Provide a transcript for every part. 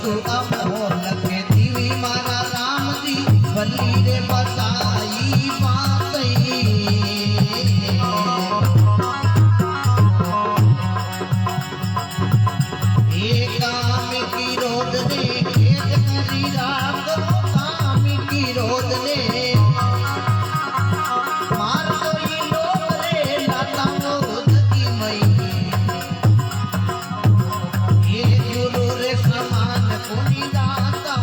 तू अमोल के दीवी मारा राम जी बली रे बताई बातई एक काम की रोद ने खेत करी रात काम की रोद ने मार कोई लोग रे लाता रोद की मई ये गुरु रे समान कोनी दाता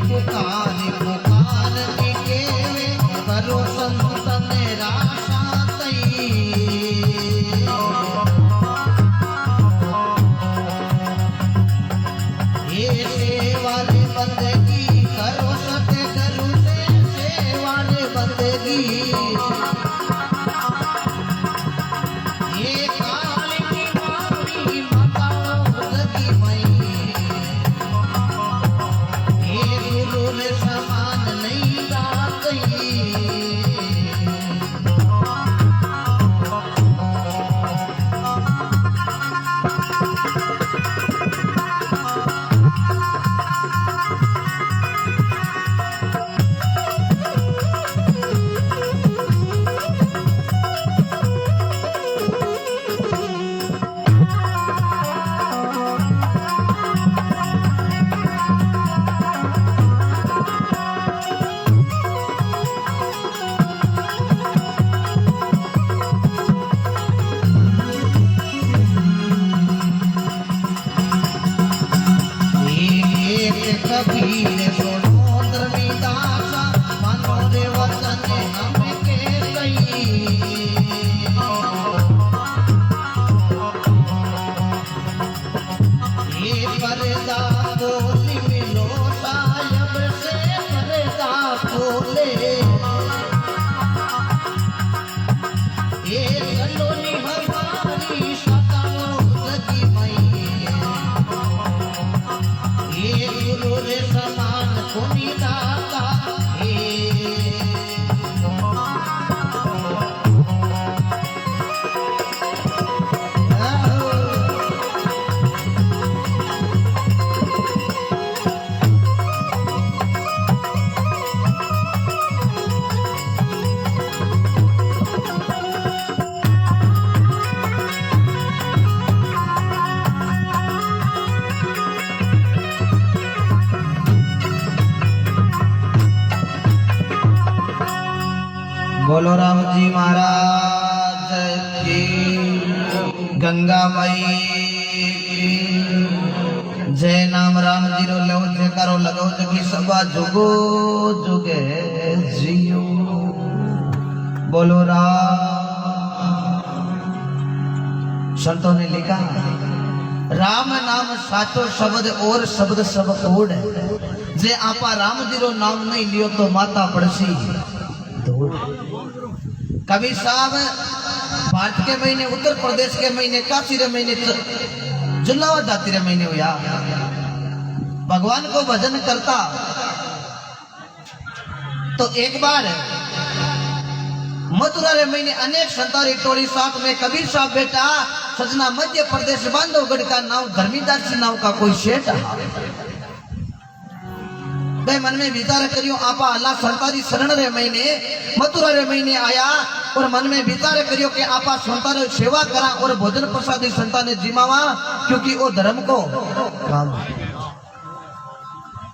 पुकार पुकार निकेवे करो संतन राशा तई ये सेवाले बंदगी करो सके करू से सेवाले बंदगी ये काल की मारी माताओं लगी मई समान नहीं रातई कबीर सोनोन्द्र दासा मनो रे वचन हमें के कई ये पर्दा खोली मिलो सायब से पर्दा खोले ये सलोनी हमारी सताओ लगी मई ये गुरु रे समान कोनी दाता बोलो राम जी महाराज की गंगा मई जय नाम राम जी रो लो जयकारो लगाओ जगी सभा जुगो जुगे जियो बोलो राम संतों ने लिखा राम नाम साचो शब्द और शब्द सब कोड जे आपा राम जी रो नाम नहीं लियो तो माता पड़सी दौड़। कबीर साहब भारत के महीने, उत्तर प्रदेश के महीने, काशी रे महीने, जुलावा जाति रे महीने हुआ भगवान को भजन करता। तो एक बार मथुरा रे महीने अनेक संतारी टोली साथ में कबीर साहब बेटा सजना मध्य प्रदेश बांधवगढ़ का नाम धर्मीदास नाम का कोई सेठ भाई मन में विचार करियो आपा अल्लाह संतारी शरण रे महीने मथुरा रे महीने आया और मन में विचार करियो कि आपा संतान सेवा करा और भोजन प्रसादी संतान जिमावा क्योंकि वो धर्म को काम।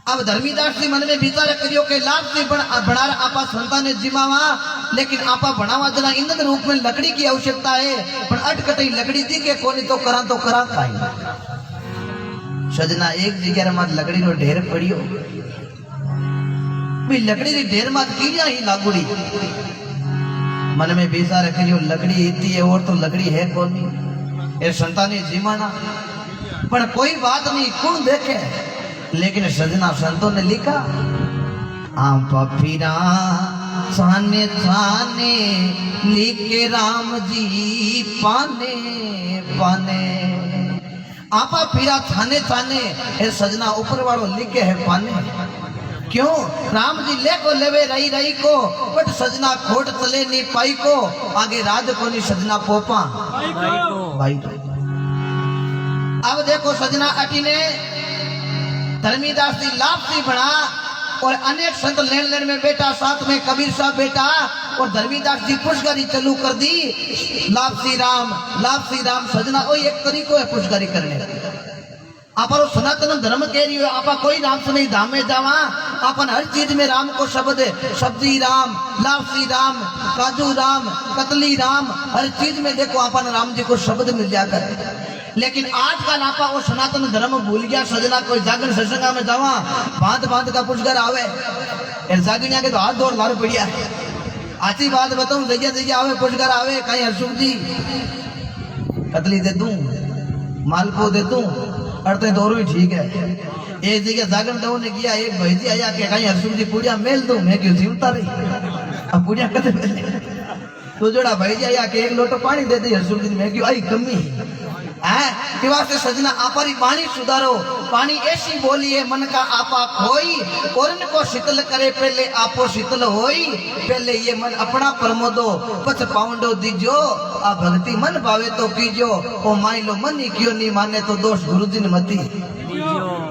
अब धर्मीदास जी मन में विचार करियो के लाभ से बना आपा संतान जिमावा लेकिन आपा बनावा जना ईंधन रूप में लकड़ी की आवश्यकता है पर अटकटी लकड़ी दी के कोनी तो करा खाई। सजना एक जगह मत लकड़ी रो ढेर पड़ियो भी लकड़ी री ढेर मत कीड़िया ही लागुड़ी। मन में विचार करियो लकड़ी इतनी है और तो लकड़ी है कोनी ये संतानी जिमाना पर कोई बात नहीं कौन देखे। लेकिन सजना संतों ने लिखा आप फिरा छाने छाने लिखे राम जी पाने पाने आपा फिरा छाने छाने ये सजना ऊपर वालों लिखे है पाने। क्यों राम जी ले को लेवे रही रही को बट सजना खोट चले नी पाई को आगे राज को नी सजना पोपा भाई को। अब देखो सजना अटी ने धर्मीदास जी लापसी बना और अनेक संत लेन लेन में बेटा साथ में कबीर साहब बेटा और धर्मीदास जी पुष्करी चालू कर दी। लापसी राम सजना वो एक तरीको है पुष्करी करने आपा सनातन धर्म कह रही हो आपा कोई राम से नहीं धाम में जावा अपन हर चीज में राम को शब्द सब्जी राम लापसी राम काजू राम कतली राम हर चीज में देखो अपन राम जी को शब्द मिल जाकर। लेकिन आज का नापा वो सनातन धर्म भूल गया। सजना कोई जागरण सत्संगा में जावा भांत का पुष्कर आवे जागनिया के तो हाथ दौड़ लार पड़िया आची बात बताऊं जगह जगह आवे पुष्कर आवे कहीं हरसुख जी कतली दे दूं मालपो दे दूं अड़ते दौर भी ठीक है। एक जगह जागरण दो ने किया एक भाई आया के कहीं हरसुख जी पूड़िया मेल दूं मैं क्यों जीवता रही अब पूड़िया कते मेले तो जोड़ा भाई आया के एक लोटो पानी दे दी हरसुख जी मैं क्यों आई कमी है वास्ते सजना आपारी पानी सुधारो पानी ऐसी बोली है मन का आपा खोई और इनको शीतल करे पहले आपो शीतल होई पहले ये मन अपना प्रमोदो पछ पाउंडो दीजो आ भक्ति मन भावे तो कीजो ओ मान लो मन ही क्यों नहीं माने तो दोष गुरुजी ने मती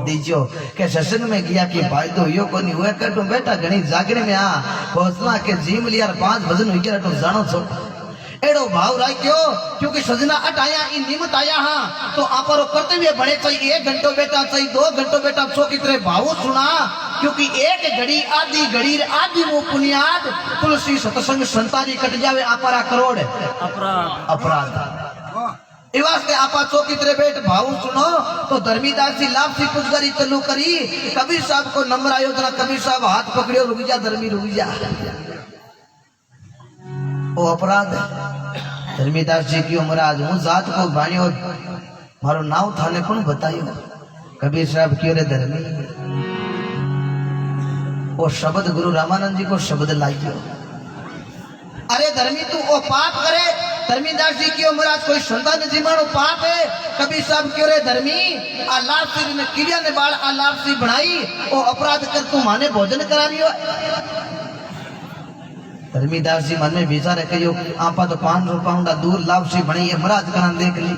दीजो के सत्संग में गया कि भाई तो यो कोनी हुए कटू बेटा घणी जागरे में आ हौसला के जीम लिया 5 भजन हुई के तो जानो छो एड़ो भाव राख्यो क्योंकि सजना अटाया इन निमत आया हाँ तो आपरो कर्तव्य बड़े चाहिए 1 घंटो बेटा चाहिए 2 घंटो बेटा सो कितने भाव सुना क्योंकि एक घड़ी आदि वो पुनियाद तुलसी सत्संग संतानी कट जावे आपरा करोड़ अपराध वास्ते आपा सो कितने बेट भाव सुनो तो धर्मीदास जी लापसी पुष्करी चालू करी। कबीर साहब को नंबर आयो जना कबीर साहब हाथ पकड़ियो रुक जा धर्मी रुक जा वो अपराध है। धर्मीदास जी की महाराज हूँ जात को भाणियो मारो नाव थाने कौन बतायो कबीर साहब क्यों रे धर्मी वो शब्द गुरु रामानंद जी को शब्द लाइयो अरे धर्मी तू वो पाप करे धर्मीदास जी की महाराज कोई संतान जीवाणु पाप है कबीर साहब क्यों रे धर्मी आ लापसी ने किड़िया ने बाल आ लापसी बनाई वो अपराध कर तू माने भोजन करा रही हो। धर्मीदास जी मन में विचार करियो आपा तो 500 पाउंड दूर लापसी बनी है महाराज करा देख ली।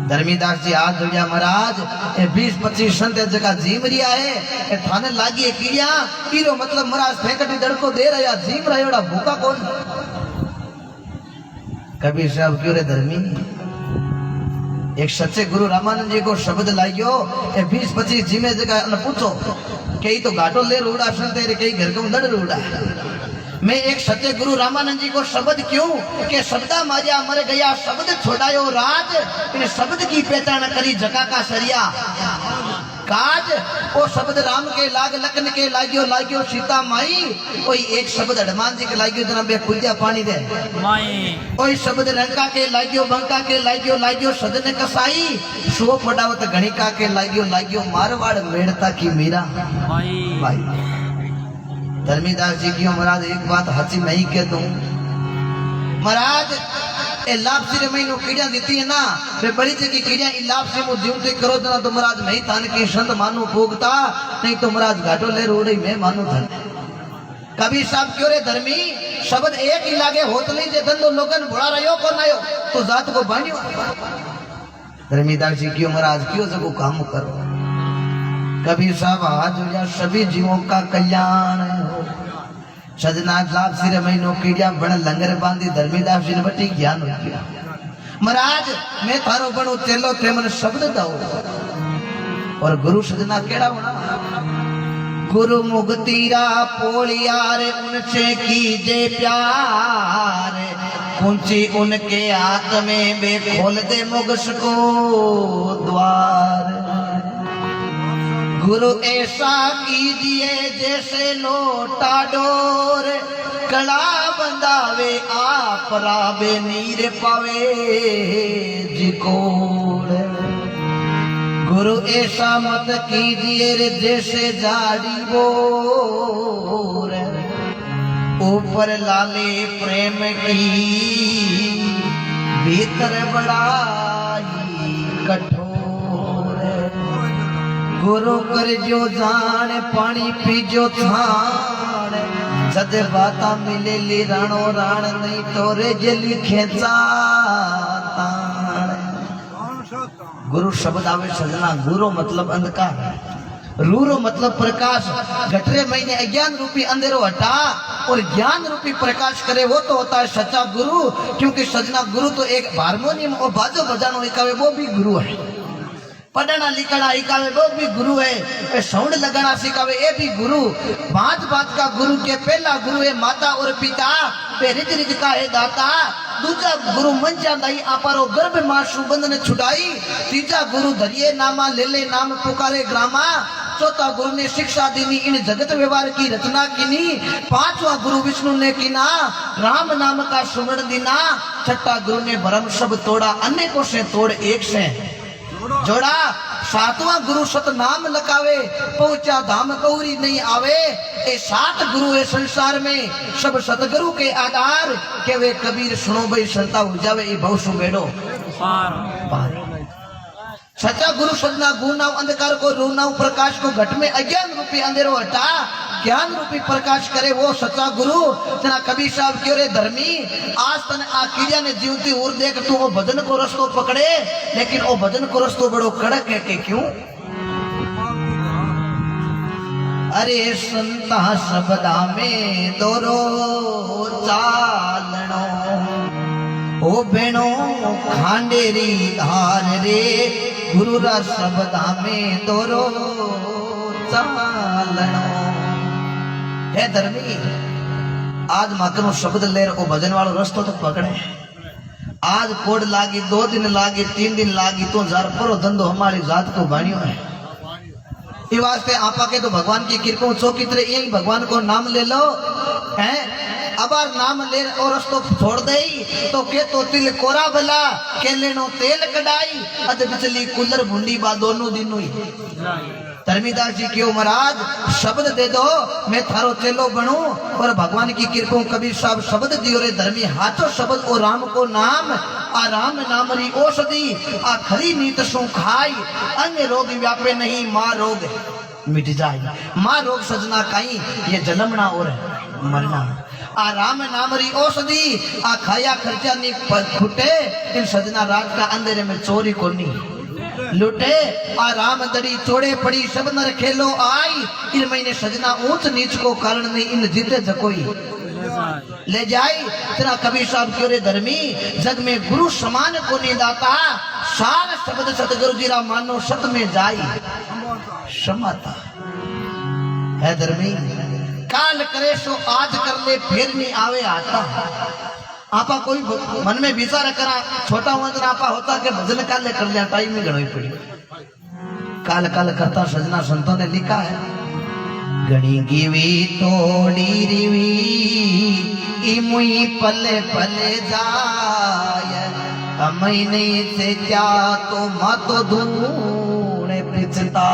धर्मीदास जी हाथ जोड़िया महाराज 20-25 संत जगह जीम रिया है थाने लागी है कीड़िया कीड़ो मतलब महाराज फेंकटी दड़को दे रहा जीम रहा एड़ा भूखा कौन। कबीर साहब क्यों रे धर्मी एक सच्चे गुरु रामानंद जी को शब्द लाइयो 20-25 जीमे जगह पूछो कई तो घाटो ले रूड़ा संत कई घर को दड़ रूड़ा मैं एक सत्य गुरु रामानंद जी को शब्द क्यों के शब्दा मारिया मर गया शब्द छोड़ायो राज इन शब्द की पहचान करी जका का सरिया काज वो शब्द राम के लाग लखन के लाग्यो सीता माई कोई एक शब्द हनुमान जी के लाग्यो जना बे कुंजा पानी दे माई कोई शब्द रंका के लाग्यो बंका के लाग्यो सदन कसाई सो फटावत गणिका के लाग्यो मारवाड़ मेड़ता की मीरा माई धर्मीदास जी की महाराज एक बात हंसी मैं ही कह दूं महाराज ए लापसी रे महीनो कीड़िया देती है ना वे बड़ी जगह कीड़िया इ लापसी मु जीवते करो जना तो महाराज नहीं थान के संत मानो भोगता नहीं तो महाराज घाटो ले रोड़े मैं मानो धन कबीर साहब क्यों रे धर्मी शब्द एक ही लागे होत नहीं जे धंधो लोगन बुढ़ा रहो को नायो तो जात को बानियो धर्मीदास जी क्यों महाराज क्यों जगो काम करो कबीर साहब हाथ जोड़िया सभी जीवों का कल्याण हो सजना लाभ सिर महीनो कीड़िया बण लंगर बांधी धर्मीदास जी ने बटी ज्ञान हो गया महाराज मैं थारो बणो चेलो थे मन शब्द दो और गुरु सजना केड़ा होना गुरु मुगतीरा पोलियार उनसे कीजे प्यार कुंची उनके हाथ में बे खोल दे मुगस को द्वार गुरु ऐसा कीजिए जैसे लोटा डोर कड़ा बंदावे आप रावे नीर पावे जिकोड़ गुरु ऐसा मत कीजिए रे जैसे जाड़ी बोर ऊपर लाले प्रेम की भीतर बड़ाई कठोर गुरु कर जो जान पानी पीजो थान जद बाता मिले ली राणो राण नहीं तो रे जली खेचा तान गुरु शब्द आवे सजना गुरु मतलब अंधकार रूरो मतलब प्रकाश घटरे महीने अज्ञान रूपी अंधेरो हटा और ज्ञान रूपी प्रकाश करे वो तो होता है सच्चा गुरु क्योंकि सजना गुरु तो एक हारमोनियम और बाजो बजानो इकावे वो भी गुरु है पढ़ना लिखना इकावे वो भी गुरु है साउंड लगाना सिखावे ये भी गुरु बात का गुरु के पहला गुरु है माता और पिता पे रिज रिज का है दाता दूसरा गुरु मंचा दाई आपारो गर्भ मासु बंधन छुड़ाई तीसरा गुरु धरिए नामा ले ले नाम पुकारे ग्रामा चौथा गुरु ने शिक्षा दीनी इन जगत व्यवहार की रचना कीनी पांचवा गुरु विष्णु ने कीना राम नाम का सुमरण दीना छठा गुरु ने भरम सब तोड़ा अनेकों से तोड़ एक से जोड़ा सातवां गुरु सत नाम लकावे पहुंचा धाम कौरी नहीं आवे ये 7 गुरु है संसार में सब सतगुरु के आधार के वे कबीर सुनो भाई संता हो जावे ये भवसु बेड़ो पार सच्चा गुरु सजना गुनाव अंधकार को रूनाव प्रकाश को घट में अज्ञान रूपी अंधेरो हटा ज्ञान रूपी प्रकाश करे वो सच्चा गुरु जना कबीर साहब क्यों रे धर्मी आज तने आ कीड़िया ने जीवती और देख तू वो भजन को रस्तो पकड़े लेकिन वो भजन को रस्तो बड़ो कड़क है के क्यों अरे संता शब्दा में दोरो चालनो ओ बेणो खांडेरी धार रे गुरु रा शब्दा में दोरो चालनो है धर्मी आज माकनो शब्द लेर ओ भजन वालो रस्तो तो पकड़े आज कोड लागी 2 दिन लागी 3 दिन लागी तो जार परो धंधो हमारी जात को बाणियो है ये वास्ते आपा के तो भगवान की कृपा चौकी तरह यही भगवान को नाम ले लो हैं अबार नाम ले और रस्तो छोड़ दे तो के तो तिल कोरा भला के लेनो तेल कढ़ाई अद बिचली कुलर भुंडी बा दोनों दिन हुई धर्मीदास जी क्यों महाराज शब्द दे दो मैं थारो चेलो बनूं और भगवान की कृपा कबीर साहब शब्द दियो रे धर्मी हाथों शब्द ओ राम को नाम आ राम नाम री औषधि आ खरी नीत सु खाई अन्य रोग व्यापे नहीं माँ रोग मिट जाए माँ रोग सजना काई ये जन्मना और मरना आ राम नाम री औषधि आ खाया खर्चा नी फुटे इन सजना रात का अंधेरे में चोरी को नहीं लुटे आ राम दड़ी चोड़े पड़ी सब नर खेलो आई इन महीने सजना ऊंच नीच को कारण नहीं इन जीते जकोई ले जाई तेरा कबीर साहब क्यों रे धर्मी जग में गुरु समान को नहीं दाता सार शब्द सतगुरु जी रा मानो सत में जाई समाता है धर्मी काल करे सो आज कर ले फिर नहीं आवे आता आपा कोई मन में विचार करा छोटा हुआ आपा होता के भजन काले कर लिया टाइम में गणोई पड़ी काल काल करता सजना संतों ने लिखा है घड़ी गिवी तोड़ी रिवी इमुई पले पले जाय अमई नहीं से क्या तो मत धूणे पिछता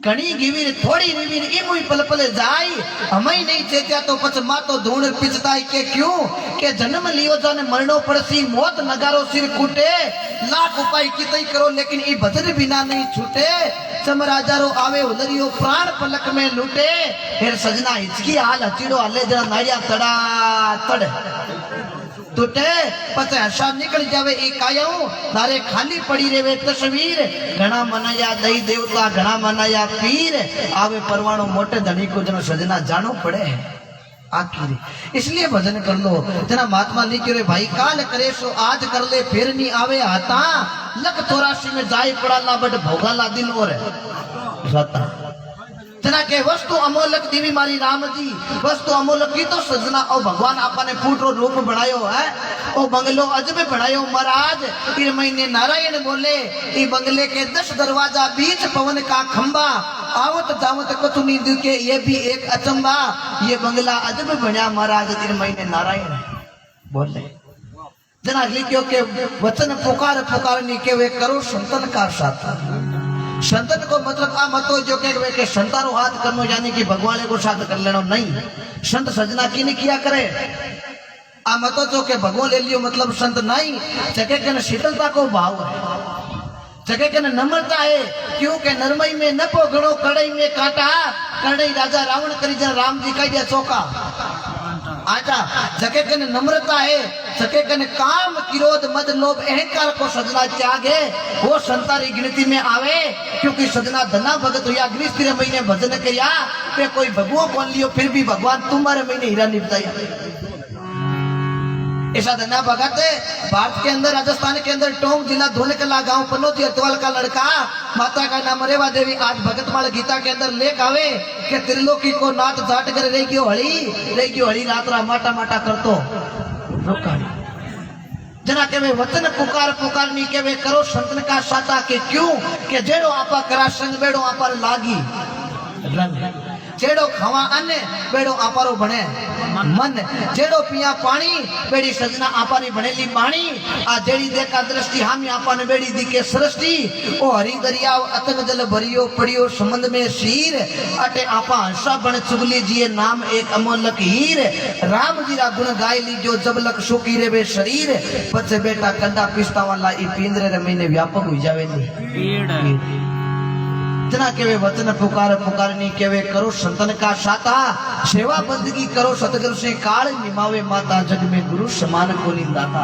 घणी गिवीर थोड़ी रिवीर इमुई पल पल जाई हमई नहीं चेत्या तो पछ मातो धूण पिछताई के क्यों के जन्म लियो जाने मरणो पड़सी मौत नगारो सिर कूटे लाख उपाय कितई करो लेकिन ई भजन बिना नहीं छूटे चमराजारो आवे उदरियो प्राण पलक में लूटे फिर सजना हिचकी हाल हचीड़ो हले जरा नाड़िया तड़ा तड़ टूटे पचे हर्षा निकल जावे ई कायाऊ तारे खाली पड़ी रेवे तस्वीर घना मनाया दई देवता घना मनाया पीर आवे परवाणो मोटे धनी को जन सजना जानो पड़े आखिर इसलिए भजन कर लो जना महात्मा लिखे रे भाई काल करे सो आज कर ले फिर नहीं आवे आता लख 84 में जाई पड़ा ला बट भोगा ला दिन और रहता जना के वस्तु अमोलक देवी मारी राम जी वस्तु अमोलक की तो सजना और भगवान आपा ने फूटरो रूप बनायो है ओ बंगलो अजब बनायो महाराज फिर महीने नारायण बोले ई बंगले के 10 दरवाजा बीच पवन का खंबा आवत जावत कुछ नहीं दिखे ये भी एक अचंबा ये बंगला अजब बना महाराज फिर महीने नारायण बोले जना लिखियो के वचन पुकार पुकार नहीं के वे करो संतन का साथ संतन को मतलब आ मतो जो के संतानो हाथ करनो यानी कि भगवान को साथ कर लेनो नहीं संत सजना की नहीं किया करे आ मतो जो के भगवान ले लियो मतलब संत नहीं जगह के शीतलता को भाव है जगह के नम्रता है क्यों के नरमई में न पो गणो कड़ई में काटा कड़ई राजा रावण करी जन राम जी का दिया चौका आजा जगह के नम्रता है जगह के काम क्रोध मद लोभ अहंकार को सजना त्यागे वो संतारी गिनती में आवे क्योंकि सजना धना भगत हुआ गृहस्थी महीने भजन किया पे कोई भगवान कौन लियो फिर भी भगवान तुम्हारे महीने हीरा निपटाया ऐसा धना भगत भारत के अंदर राजस्थान के अंदर टोंक जिला धोलकला गांव पनोती अतवाल का लड़का माता का नाम रेवा देवी आज भगतमाल गीता के अंदर लेख आवे कि त्रिलोकी को नाथ जाट कर रही हड़ी रात्रा माटा माटा कर तो जना के वे वचन पुकार पुकार नहीं के वे करो संतन का साता के क्यों के जेड़ो आपा करा संग बेड़ो आपर लागी रंग जेड़ो खावा अन्न बेड़ो आपारो बने मन जेड़ो पिया पानी बेड़ी सजना आपानी बनेली पानी आ जेड़ी देखा दृष्टि हामी आपाने बेड़ी दिखे सृष्टि ओ हरी दरिया अतक जल भरियो पड़ियो संबंध में शीर अटे आपा हंसा बन चुगली जी नाम एक अमोलक हीर राम जी रा गुण गाय ली जो जब लक शोकी रे वे शरीर बच्चे बेटा कंडा पिस्ता वाला ई पिंजरे रे महीने व्यापक हो जावे नी जना के वे वचन पुकार पुकार नहीं के वे करो संतन का साता सेवा बंदगी करो सतगुरु से काल निमावे माता जग में गुरु समान को निंदाता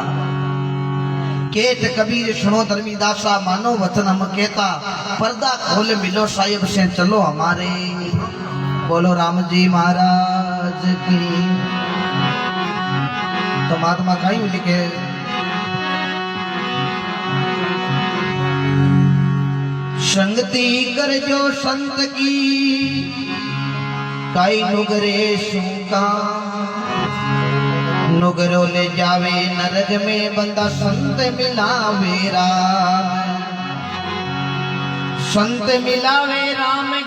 केत कबीर सुनो धर्मी दासा मानो वचन हम कहता पर्दा खोल मिलो साहिब से चलो हमारे बोलो राम जी महाराज की तो महात्मा कहीं लिखे संगति कर जो संत की काई नुगरे सुका नुगरो ले जावे नरक में बंदा संत मिलावे राम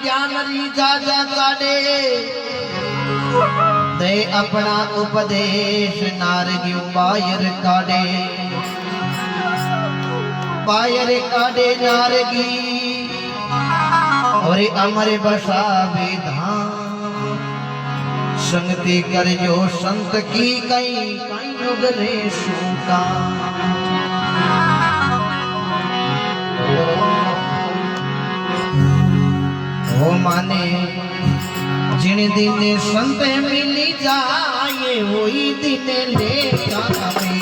ज्ञान रीजा जा काढ़े दे अपना उपदेश नारगियों बायर काढ़े नारगी और अमर बसा विधान संगति कर जो संत की कई नुगरे सूका हो माने जिन दिन संत मिली जाए वही दिन ले जावे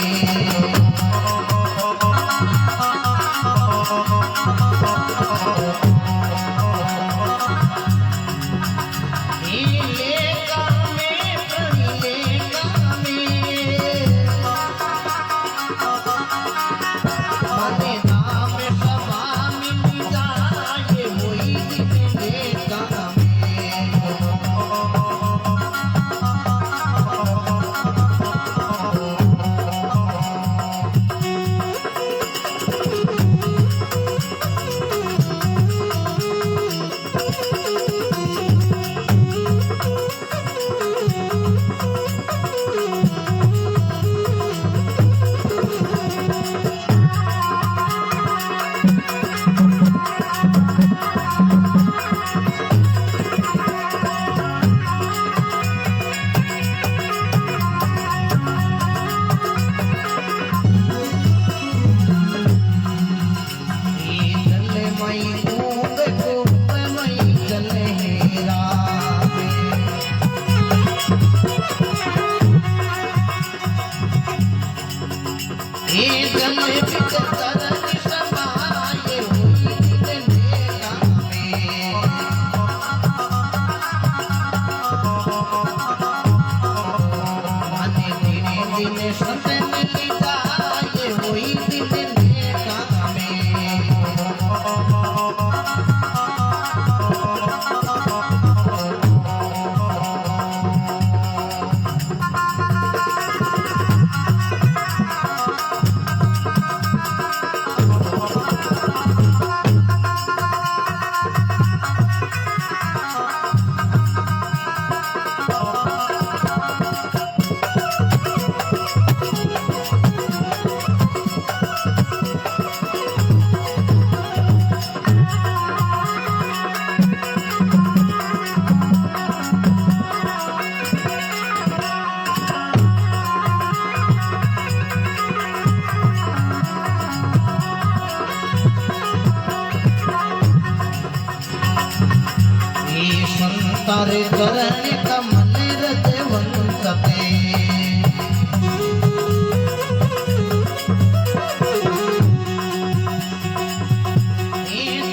तारे चरण कमल रजवंतते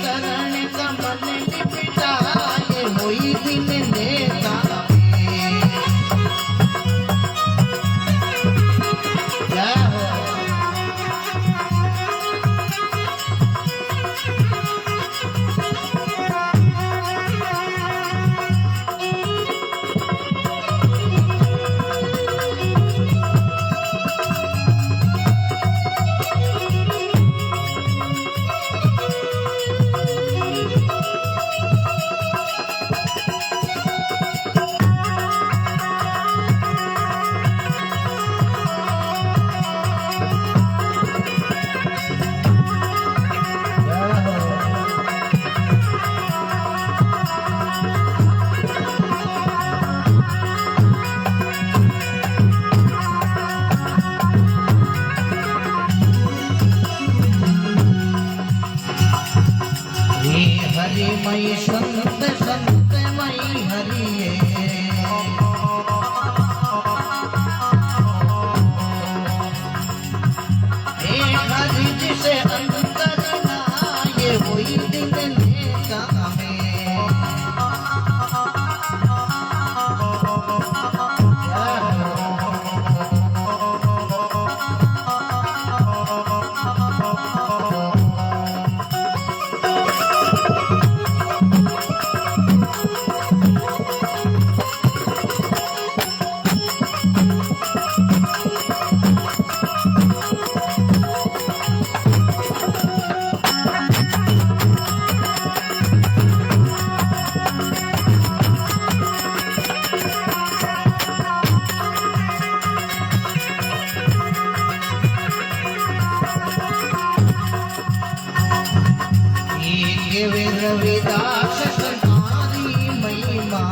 चरण कमल निपटाए होई दिन नेता हरि मई संत संत मई हरि हरि जिसे अंतर नाये वही दिन नेता में रविदास संतारी महिमा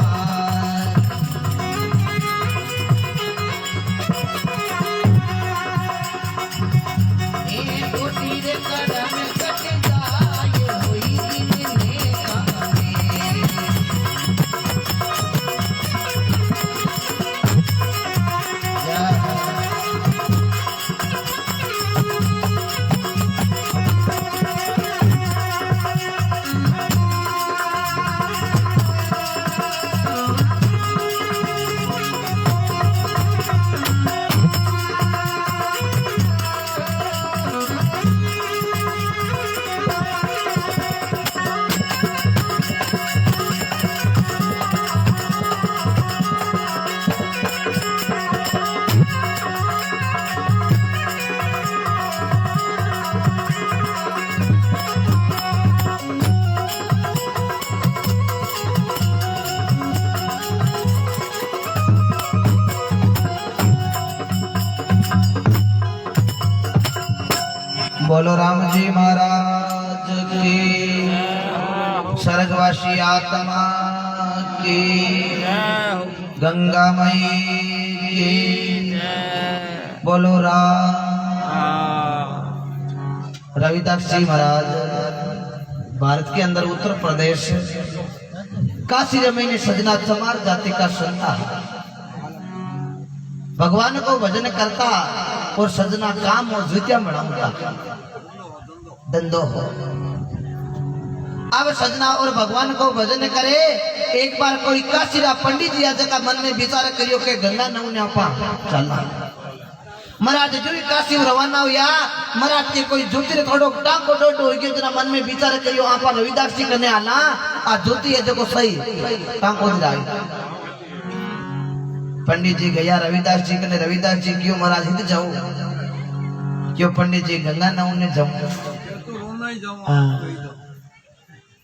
कोटि रे कदम कट जाए होई दिन नेता बोलो राम जी महाराज की स्वर्गवासी आत्मा की गंगा मई की बोलो राम। रविदास जी महाराज भारत के अंदर उत्तर प्रदेश काशी रमई में सजना चमार जाति का संता भगवान को भजन करता और सजना काम और जुतिया बनाऊंगा धंधो हो। अब सजना और भगवान को भजन करे। एक बार कोई काशीरा पंडित जी जगह मन में विचार करियो के गंगा नौने आपा चलना महाराज जो काशी रवाना हुआ महाराज के कोई ज्योति थोड़ो टाको डोडो हो गयो जना मन में विचार करियो आपा रविदास जी कने आला आ ज्योति है जो सही टाको दिराई। पंडित जी गया रविदास जी कने। रविदास जी क्यों महाराज हित जाओ क्यों पंडित जी गंगा नौने जाऊं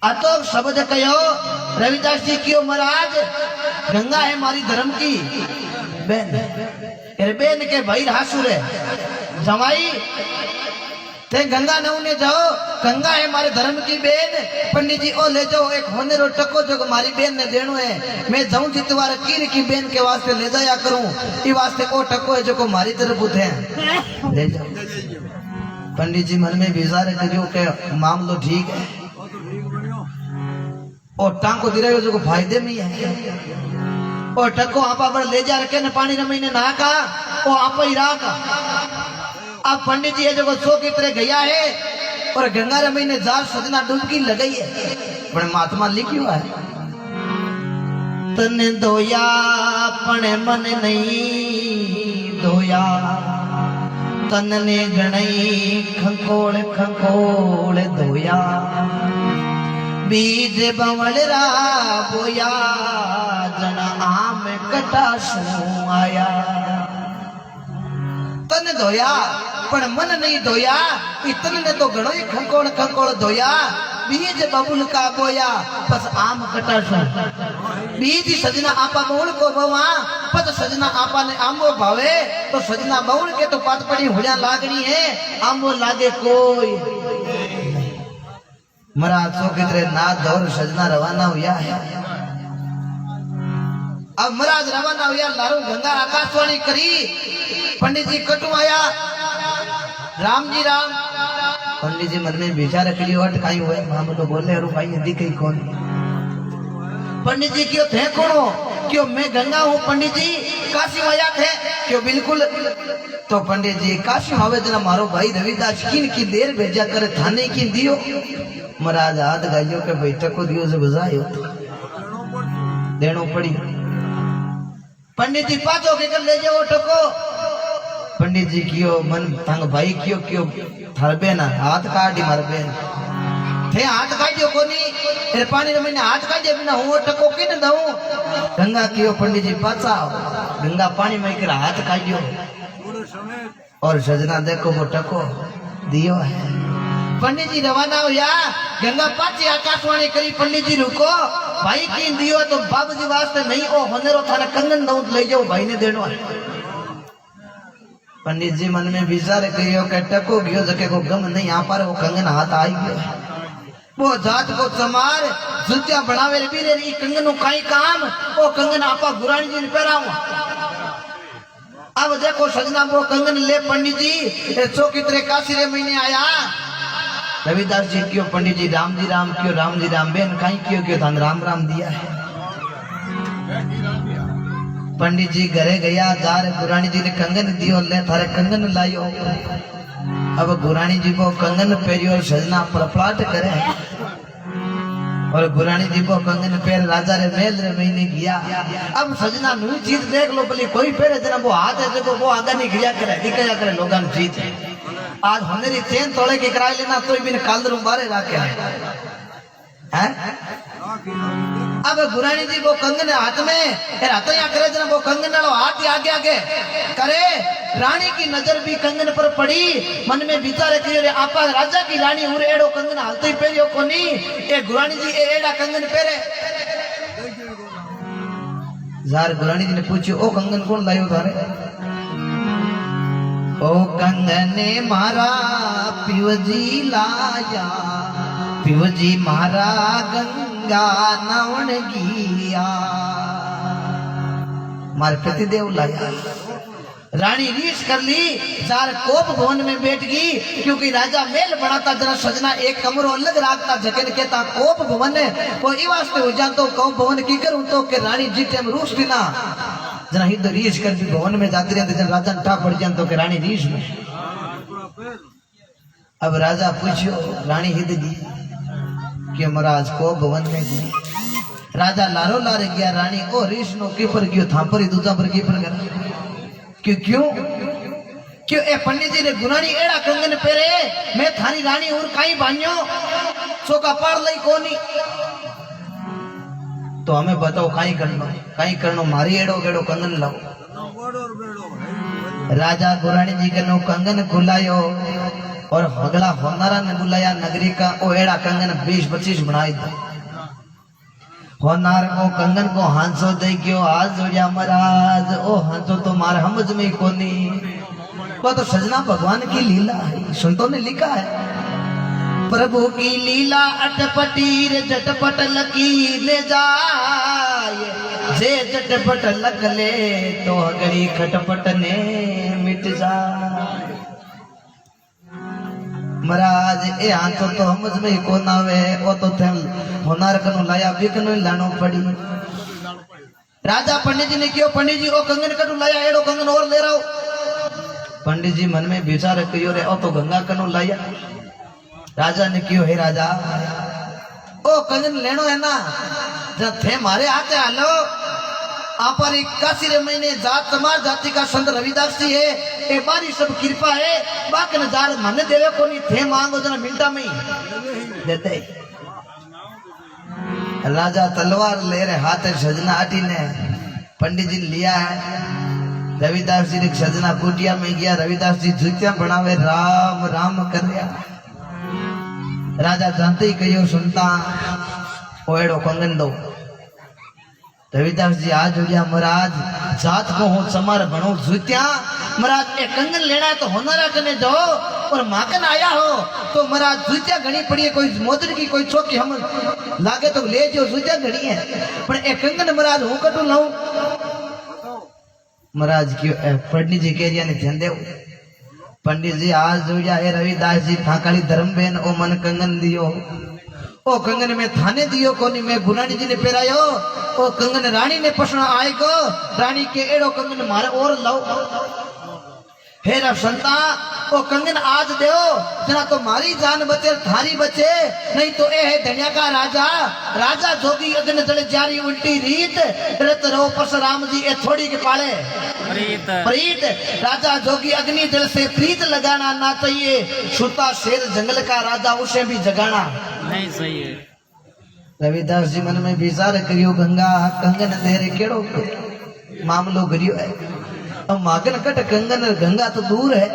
तो शब्द कहो रविदास जी क्यों महाराज गंगा है हमारी धर्म की बहन। अरे बहन के भाई हासुर है जमाई ते गंगा नौने जाओ गंगा है हमारे धर्म की बेन। पंडित जी ओ ले जाओ एक होने रो टको जो हमारी बेन ने देनो है मैं जाऊं जितवार कीर की बेन के वास्ते ले जाया करूं ई वास्ते ओ टको है जो को हमारी तरफ बुध है ले जाओ। पंडित जी मन में विचार करियो के मामलो ठीक है और टांको दे रहे जो फायदे में है और टको आपा पर ले जा रखे न पानी न महीने ना का ओ आपा ही राख। अब पंडित जी जो सो की तरह गया है और गंगा रमई ने जार सजना डुबकी लगाई है पर महात्मा लिखियो है तने धोया पण मन नहीं धोया तन ने गणई खंकोड़ खंकोड़ धोया बीज बवलरा बोया जन आम कटासू आया। तन धोया पण मन नहीं धोया इतने ने तो घणो ही खंकोड़ खंकोड़ धोया बीज बबुल का बोया बस आम कटासू बीज सजना आपा बहुल को बवा पत सजना आपा ने आंबो भावे तो सजना बहुल के तो पात पड़ी हुलिया लागनी है आंबो लागे कोई महाराज सो की तरह ना दौर सजना रवाना हुआ है। अब महाराज रवाना हुआ लारू गंगा आकाशवाणी करी पंडित जी कटवाया राम जी राम। पंडित जी मन में विचार करियो हट काई हुए मामलो बोले अरु भाई दिखे कौन। पंडित जी क्यों थे कौन क्यों मैं गंगा हूँ पंडित जी काशी आया थे क्यों बिल्कुल। तो पंडित जी काशी आवे जना मारो भाई रविदास किन की देर भेजा करे थाने की दियो। महाराज हाथ गाइयो के भाई टको दियो से बजायो देनो पड़ी। पंडित जी पाचो के कर ले जाओ टको। पंडित जी क्यों मन तंग भाई क्यों क्यों थरबे ना हाथ काटी मारबे थे हाथ काटियो कोनी तेरे पानी रे मैंने हाथ काटे बिना हूं टको किन दऊं। गंगा क्यों पंडित जी पाचा गंगा पानी में कर हाथ काटियो और सजना देखो वो टको दियो है। पंडित जी रवाना हुआ गंगा पाची आकाशवाणी करी पंडित जी रुको भाई की दियो तो बाबू जी वास्ते नहीं ओ होनेरो थाने कंगन दऊं ले जाओ भाई ने देनो है। पंडित जी मन में विचार करियो के टको गयो जके को गम नहीं आ पारे वो कंगन हाथ आई गयो वो जात को चमार जुतिया बनावे रे बीरे ई कंगनो काई काम ओ कंगन आपा गुरानी जी ने पहराऊं। अब देखो सजना वो कंगन ले पंडित जी चौकी तरह काशी रे महीने आया रविदास जी क्यों पंडित जी राम क्यों राम जी राम बेन कहीं क्यों धन राम राम दिया है। पंडित जी घरे गया जार गुरानी जी ने कंगन दियो ले थारे कंगन लायो। अब गुरानी जी को कंगन पहरियो सजना पलपलाट करे और गुरानी जी को कंगन पैर राजा रे मेल रे महीने गया। अब सजना नु चीज देख लो भले कोई पैर जना वो हाथ है जो वो आगे नहीं गिया करे दिखाया करे लोगन चीज आज हमेरी चेन तोड़े के कराए लेना तो भी कालर बारे राखे हैं। अब गुरानी जी वो कंगन हाथ में हाथ यहाँ करे जना वो कंगन वालों हाथ आगे आगे करे रानी की नजर भी कंगन पर पड़ी मन में विचार करियो आपा राजा की रानी उरे एड़ो कंगन हालते ही पहरियो कोनी ए गुरानी जी एड़ा कंगन पहरे। जार गुरानी जी ने पूछियो ओ कंगन कौन लायो थारे। ओ कंगने मारा पिवजी लाया पिवजी मारा गंगा नवन गिया मारे प्रतिदेव लाया। रानी रीस कर ली जार कोप भवन में बैठ गई क्योंकि राजा मेल बनाता जरा सजना एक कमरो अलग राखता जगन कहता कोप भवन है वो ई वास्ते हो जा तो कोप भवन की करूं तो के रानी जी टेम रूस बिना जना ही तो रीछ कर भी भवन में जाती रहती जन राजा ठा पड़ जान तो के रानी रीछ में। अब राजा पूछो रानी हिद जी कि महाराज को भवन में जी राजा लारो लारे गया रानी ओ रीछ नो की पर गयो था पर दूजा पर की पर क्यों क्यों क्यों ए पंडित जी ने गुनानी एड़ा कंगन पेरे मैं थारी रानी और काई बान्यो चौका पाड़ लई कोनी तो हमें बताओ काई करनो मारी एड़ो गेड़ो कंगन लाओ। राजा गुरानी जी के नो कंगन खुलायो और हगला होनारा ने बुलाया नगरी का ओ एड़ा कंगन 20-25 बनाई था। होनार को कंगन को हांसो दे गयो आज जोया महाराज ओ हांसो तो मार समझ में कोनी वो तो सजना भगवान की लीला है। संतों ने लिखा है प्रभु की लीला अटपटी रे झटपट लकी ले जाए जे झटपट लग ले तो अगड़ी खटपट ने मिट जाए। महाराज ए आंसो तो समझ में को ना वे ओ तो थे होनार कनो लाया बिकनो लानो पड़ी। राजा पंडित जी ने क्यों पंडित जी ओ कंगन कनु लाया एड़ो कंगन और ले रहो। पंडित जी मन में विचार कयो रे ओ तो गंगा कनु लाया। राजा ने क्यों हे राजा ओ कंगन लेनो है ना जब थे मारे आते हालो आपारी काशी रे महीने जात समाज जाति का संत रविदास जी है ए बारी सब कृपा है बाकन जार मन देवे कोनी थे मांगो जना मिनटा में ही देते। राजा तलवार ले रहे हाथ सजना आटी ने पंडित जी लिया है। रविदास जी ने सजना कुटिया में गया रविदास जी जूतियां बनावे राम राम कर रहा। राजा जानते ही कहो सुनता ओएड़ो कंगन दो। रविदास जी आज हो गया महाराज जात को हो समार बनो जूतियां महाराज ए कंगन लेना है तो होनारा कने जाओ और माकन आया हो तो महाराज जूतियां घनी पड़ी है कोई मोदर की कोई चौकी हम लागे तो ले जो जूतियां घनी है पर ए कंगन महाराज हूं कटू लाऊं। महाराज क्यों पंडित जी कह ने ध्यान दे पंडित जी आज जो है रविदास जी ठाकाली धर्मबेन ओ मन कंगन दियो ओ कंगन में थाने दियो कोनी मैं गुरानी जी ने पहरायो ओ कंगन रानी ने पसना आएगो रानी के एड़ो कंगन मारे और लाओ। हेरा संता ओ कंगन आज देओ जना तो मारी जान बचे थारी बचे नहीं तो ए है धनिया का राजा राजा जोगी अग्न जले जारी उल्टी रीत रत रो परशुराम जी ए थोड़ी के पाले प्रीत राजा जोगी अग्नि जल से प्रीत लगाना ना चाहिए छूता शेर जंगल का राजा उसे भी जगाना नहीं सही है। रविदास जी मन में विचार करियो गंगा कंगन तेरे केड़ो मामलो करियो है अब मागन कट कंगन गंगा तो दूर है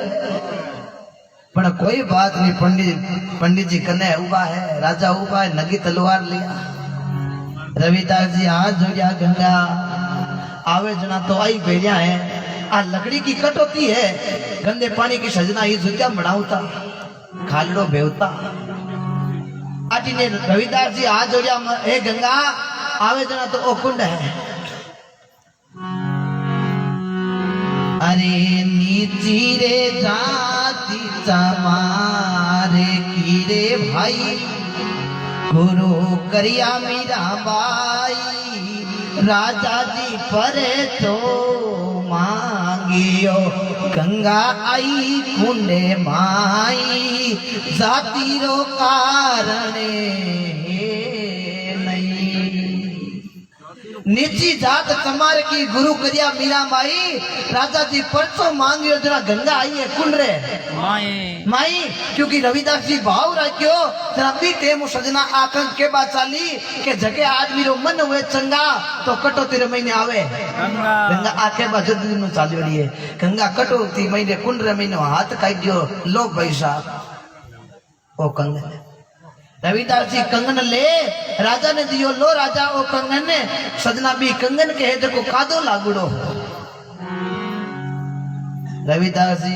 पर कोई बात नहीं। पंडित जी कने उबा है राजा उबा है नगी तलवार लिया। रविदास जी आज जो गया गंगा आवे जना तो आई भेड़िया है आ लकड़ी की कट होती है गंदे पानी की सजना ही जुतिया बनाऊता खालड़ो बेवता आटी ने रविदास जी आज हो गया हे गंगा आवे जना तो ओ कुंड है। अरे नीची रे जाति चमारे कीरे भाई गुरु करिया मीरा बाई राजा जी परे तो मांगियो गंगा आई कुंडे माई जाति रो कारणे निजी जात कमार की गुरु करिया मीरा माई राजा जी परसों मांगियो जना गंगा आई है कुंड रे माई क्योंकि रविदास जी भाव रखियो जना भी टेम सजना आकंक के बाद चाली के जगे आदमी रो मन हुए चंगा तो कटो तेरे महीने आवे गंगा आके बाद जल्दी में चाली वाली है गंगा कटो ती महीने कुंड रे महीने हाथ काट दियो लो भाई साहब ओ कंगन रविदास जी कंगन ले राजा ने दियो लो राजा ओ कंगन सजना भी कंगन के है देखो कादो लागुड़ो। रविदास जी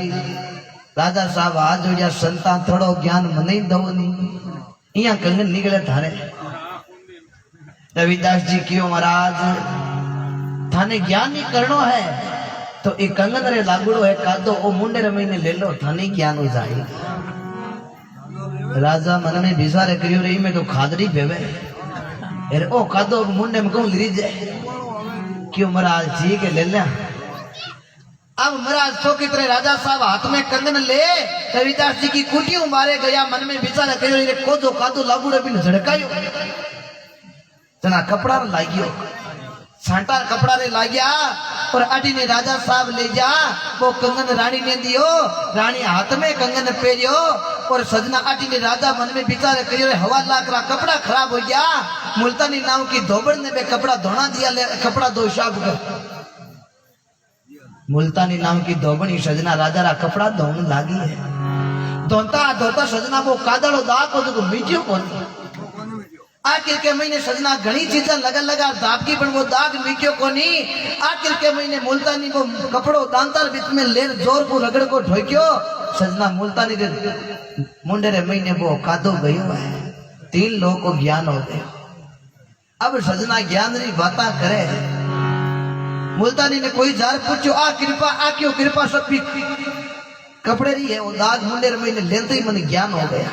राजा साहब आज हो गया संता थोड़ो ज्ञान मने दो नहीं इया कंगन निकले थारे। रविदास जी क्यों महाराज थाने ज्ञान नहीं करनो है तो एक कंगन रे लागुड़ो है कादो ओ मुंडे रे महीने ले लो थाने ज्ञान हो जाए। राजा मन में विचार करियो रे में तो खादड़ी भेवे अरे ओ कादो मुंडे में कहूं लीरी जाए क्यों महाराज जी के ले लिया। अब महाराज तो की तरह राजा साहब हाथ में कंगन ले रविदास जी की कुटियों मारे गया। मन में विचार करियो कोदो कादो लागूड़े बिन झड़कायो जना कपड़ा लागियो छांटा कपड़ा रे लाग्या और अडी ने राजा साहब ले जा वो कंगन रानी ने दियो। रानी हाथ में कंगन पहरियो और सजना अडी ने राजा मन में विचार करियो हवा लाख रा कपड़ा खराब हो गया। मुल्तानी नाम की धोबड़ ने बे कपड़ा धोना दिया ले कपड़ा दो शाब कर। मुल्तानी नाम की धोबणी सजना राजा रा कपड़ा धोने लागी है। धोता धोता सजना वो कादड़ो दाग को जो मीठियो कौन आखिर के महीने सजना घनी चीजा लगा लगा दाबकी पण वो दाग मीठियो कोनी। आखिर के महीने मुल्तानी को कपड़ो दांतार बीच में ले जोर को रगड़ को ढोक्यो। सजना मुल्तानी रे मुंडे रे महीने वो कादो गयो है। 3 लोगों को ज्ञान हो गयो। अब सजना ज्ञान री बाता करे। मुल्तानी ने कोई जार पूछो आ कृपा आ क्यों कृपा सब भी कपड़े री है वो दाग मुंडे रे महीने लेते ही मन ज्ञान हो गया।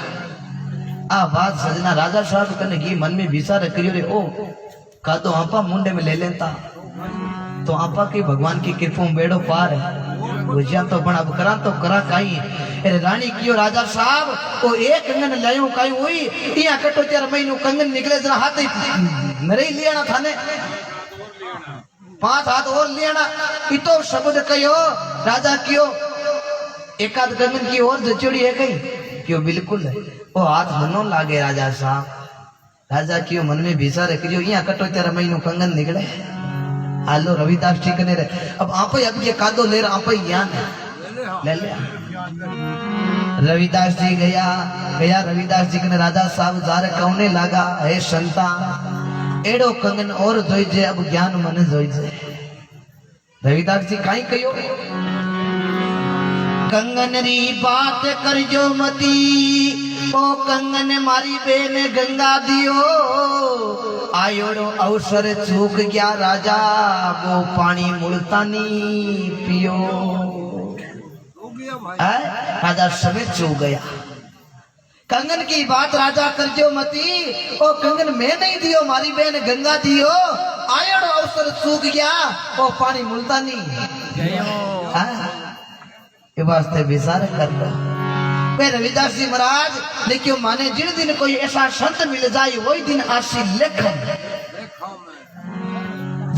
आ बात सजना राजा साहब कने की मन में विचार करियो रे ओ का तो आपा मुंडे में ले लेता तो आपा की भगवान की कृपा बेड़ो पार है बुझिया तो पण अब करा तो करा काई। अरे रानी कियो राजा साहब ओ एक कंगन लायो काई हुई इया कटो त्यार महीनो कंगन निकले जरा हाथ नरे लियाना थाने 5 हाथ और लियाना इतो शब्द कयो। राजा कियो एकाद कंगन की और जचोड़ी है कहीं क्यों बिल्कुल है वो हाथ मनो लागे। राजा साहब राजा क्यों मन में विचार करियो यहाँ कटो तेरा महीनों कंगन निकले हालो रविदास ठीक ने रे अब आप अब ये कादो ले आप ज्ञान ले लिया। रविदास जी गया रविदास जी ने राजा साहब जार कौने लागा हे संता एड़ो कंगन और जोई जे अब ज्ञान मन जोई जे। रविदास जी काई कयो कंगन री बात करजो मती ओ कंगन मारी बेन गंगा दियो। आयोड़ो अवसर चूक गया राजा वो पानी मुल्तानी पियो। राजा समेत चूक गया। कंगन की बात राजा करजो मती ओ कंगन मैं नहीं दियो मारी बेन गंगा दियो। आयोड़ो अवसर चूक गया वो पानी मुल्तानी ये वास्ते विचार कर लो। रविदास जी महाराज देखियो माने जिन दिन कोई ऐसा संत मिल जाए वही दिन आशी लेखन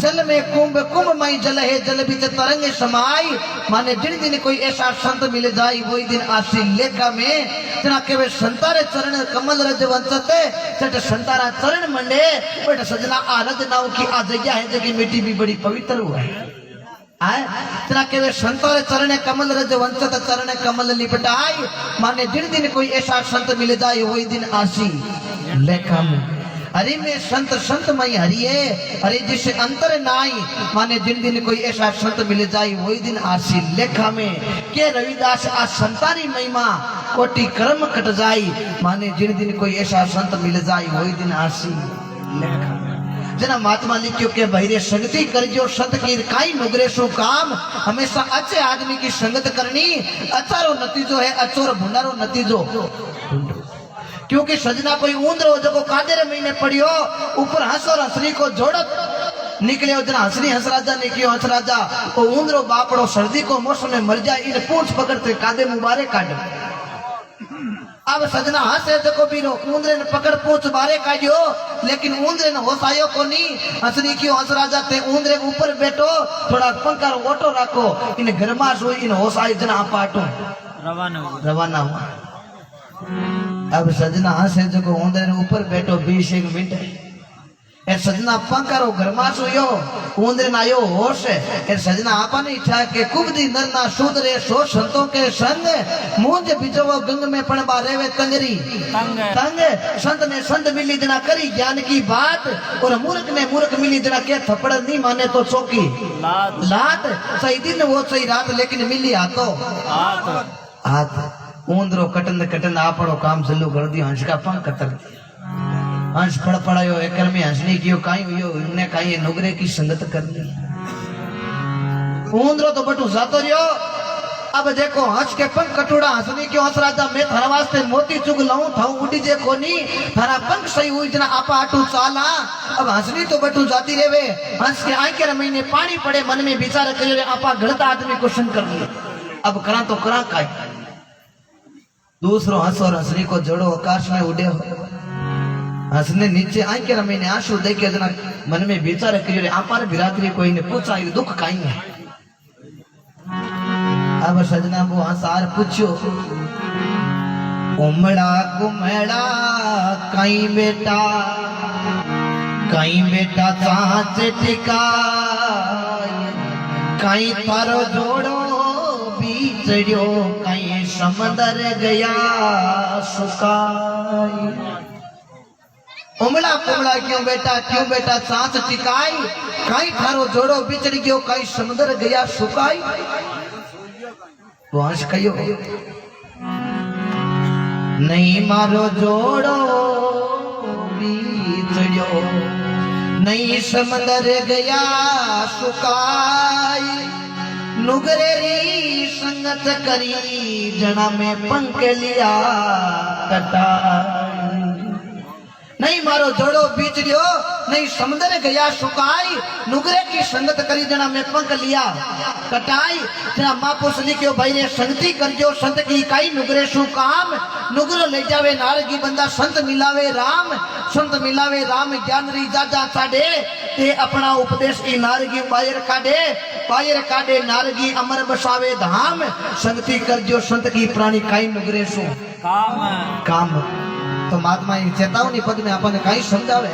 जल में कुंभ कुंभ मई जल है जल बीच तरंग समाई। माने जिन दिन कोई ऐसा संत मिल जाए वही दिन आशी लेखा में जना के वे संतारे चरण कमल रज वंचते चट संतारा चरण मंडे बेटा सजना आरज नाव की आ जगह है जगह मिट्टी भी बड़ी पवित्र हुआ है। जना के वे संतों चरण कमल रज वंचत चरण कमल लिपटाई। माने जिन दिन कोई ऐसा संत मिल जाए वही दिन आशी लेखा में। हरि में संत संत मई हरिये हरि जिसे अंतर नाई। माने जिन दिन कोई ऐसा संत मिल जाए वही दिन आशी लेखा में। के रविदास आज संतारी महिमा कोटि कर्म कट जाई। माने जिन दिन कोई ऐसा संत मिल जाए वही दिन आशी लेखा में। जना महात्मा लिखियो के बहिरे संगति करजो संत की काई नुगरे सो काम। हमेशा अच्छे आदमी की संगत करनी अचारो नतीजो है अचोर भुंडारो नतीजो। क्योंकि सजना कोई ऊंदरो जो कादेरे महीने पड़ियो ऊपर हंसो हंसरी को जोड़त निकले जना हंसरी हंस राजा ने कियो हंस राजा वो ऊंदरो बापड़ो सर्दी को मौसम में मर जाए इन पूंछ पकड़ते कादे मुबारे काट। अब सजना हंसे जको बीरो ऊंदरे ने पकड़ पूछ बारे काढ़ियो लेकिन ऊंदरे ने होश आयो कोनी। हंसनी क्यों हंस राजा ते ऊंदरे ऊपर बैठो थोड़ा पंखा ओटो रखो इन गरमाश हुई इन होश आयो जना पाटो रवाना हुआ। अब सजना हंसे जको ऊंदरे ने ऊपर बैठो 20 मिनट ए सजना पंकरो गरमाश हुयो ऊंदरे ना आयो होश ए सजना आपा नहीं था के कुबदी नर ना सूद रे सो संतों के संग मूंज बिजो गंग में पण बारे वे तंगरी तंग संत ने संत मिली जना करी ज्ञान की बात और मूर्ख ने मूर्ख मिली जना के थप्पड़ नहीं माने तो चौकी लात। सही दिन वो सही रात लेकिन मिली हाथों हाथ ऊंदरो कटन कटन आपड़ो काम चलू कर दियो हंस का पंख कतर हंस पड़ पड़ायो एकर में हंसनी कियो काई हुयो इनने काई नुगरे की संगत करनी। ऊंदरो तो बटू जातो रियो अब देखो हंस के पंख कटोड़ा हंसनी क्यों हंस राजा मैं थारा वास्ते मोती चुग लाऊं थाऊ उड़ी जे कोनी थारा पंख सही हुई जना आपा आटू चाला अब हंसनी तो बटू जाती रेवे हंस के आंखें रमईने पानी पड़े मन में विचार करे आपा गलता आदमी क्वेश्चन कर लिए अब करा तो करा काय दूसरो हंस और हंसनी को जोड़ो आकाश में उड़े हो हंसने नीचे आंखें रमईने आंसू देखे जना मन में विचार करे आपा बिरादरी कोई ने पूछा दुख काई है अब सजना वो हंसार पूछो उमड़ा कुमड़ा कई बेटा चाच टिका कई थारो जोड़ो बीचड़ो कई समंदर गया सुकाई उमड़ा कुमड़ा क्यों बेटा चाच टिकाई कई थारो जोड़ो बिछड़ गयो कई समंदर गया सुकाई वंश कहो नहीं मारो जोड़ो बीचड़ो नहीं समंदर गया सुकाई नुगरे री संगत करी जना में पंख लिया कटाई नहीं मारो जोड़ो बीच गयो नहीं समुद्र गया सुकाई नुगरे की संगत करी जना में पंख लिया कटाई जना महापुरुष लिखियो भाई ने संगति करजो संत की इकाई नुगरे सु काम नुगरो ले जावे नारगी बंदा संत मिलावे राम ज्ञान री जाजा चाडे ते अपना उपदेश की नारगी बायर काडे नारगी अमर बसावे धाम संगति करजो संत की प्राणी काई नुगरे सु काम तो महात्मा चेतावनी पद में अपन कई समझावे